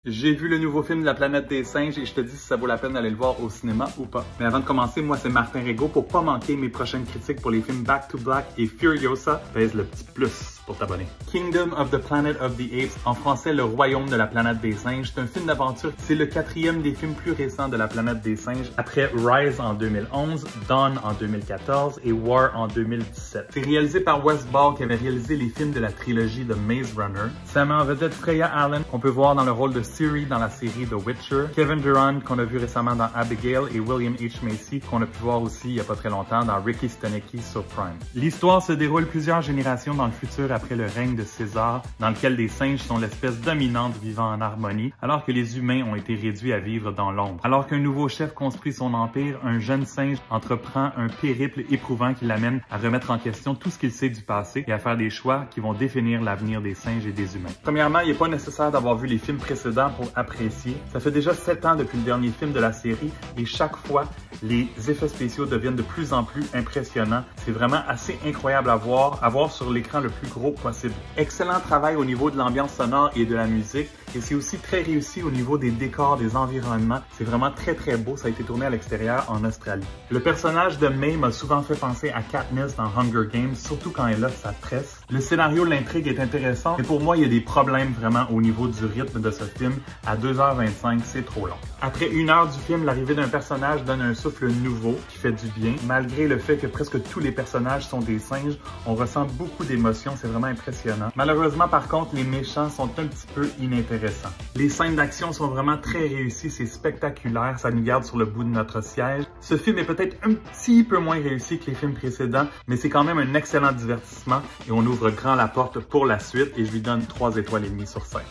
J'ai vu le nouveau film de la planète des singes et je te dis si ça vaut la peine d'aller le voir au cinéma ou pas. Mais avant de commencer, moi c'est Martin Régaud. Pour pas manquer mes prochaines critiques pour les films Back to Black et Furiosa, pèse le petit plus pour t'abonner. Kingdom of the Planet of the Apes, en français Le Royaume de la planète des singes, c'est un film d'aventure. C'est le 4e des films plus récents de la planète des singes, après Rise en 2011, Dawn en 2014 et War en 2017. C'est réalisé par Wes Ball qui avait réalisé les films de la trilogie de Maze Runner. Ça met en vedette Freya Allan qu'on peut voir dans le rôle de Ciri dans la série The Witcher, Kevin Durant qu'on a vu récemment dans Abigail et William H. Macy qu'on a pu voir aussi il y a pas très longtemps dans Ricky Stanicky sur Prime. L'histoire se déroule plusieurs générations dans le futur après le règne de César, dans lequel des singes sont l'espèce dominante vivant en harmonie, alors que les humains ont été réduits à vivre dans l'ombre. Alors qu'un nouveau chef construit son empire, un jeune singe entreprend un périple éprouvant qui l'amène à remettre en question tout ce qu'il sait du passé et à faire des choix qui vont définir l'avenir des singes et des humains. Premièrement, il n'est pas nécessaire d'avoir vu les films précédents pour apprécier. Ça fait déjà 7 ans depuis le dernier film de la série et chaque fois, les effets spéciaux deviennent de plus en plus impressionnants. C'est vraiment assez incroyable à voir sur l'écran le plus gros possible. Excellent travail au niveau de l'ambiance sonore et de la musique et c'est aussi très réussi au niveau des décors, des environnements. C'est vraiment très beau. Ça a été tourné à l'extérieur en Australie. Le personnage de May m'a souvent fait penser à Katniss dans Hunger Games, surtout quand elle a sa tresse. Le scénario de l'intrigue est intéressant, mais pour moi, il y a des problèmes vraiment au niveau du rythme de ce film. À 2h25, c'est trop long. Après 1 heure du film, l'arrivée d'un personnage donne un souffle nouveau qui fait du bien. Malgré le fait que presque tous les personnages sont des singes, on ressent beaucoup d'émotions, c'est vraiment impressionnant. Malheureusement, par contre, les méchants sont un petit peu inintéressants. Les scènes d'action sont vraiment très réussies, c'est spectaculaire, ça nous garde sur le bout de notre siège. Ce film est peut-être un petit peu moins réussi que les films précédents, mais c'est quand même un excellent divertissement et on ouvre grand la porte pour la suite et je lui donne 3 étoiles et demie sur 5.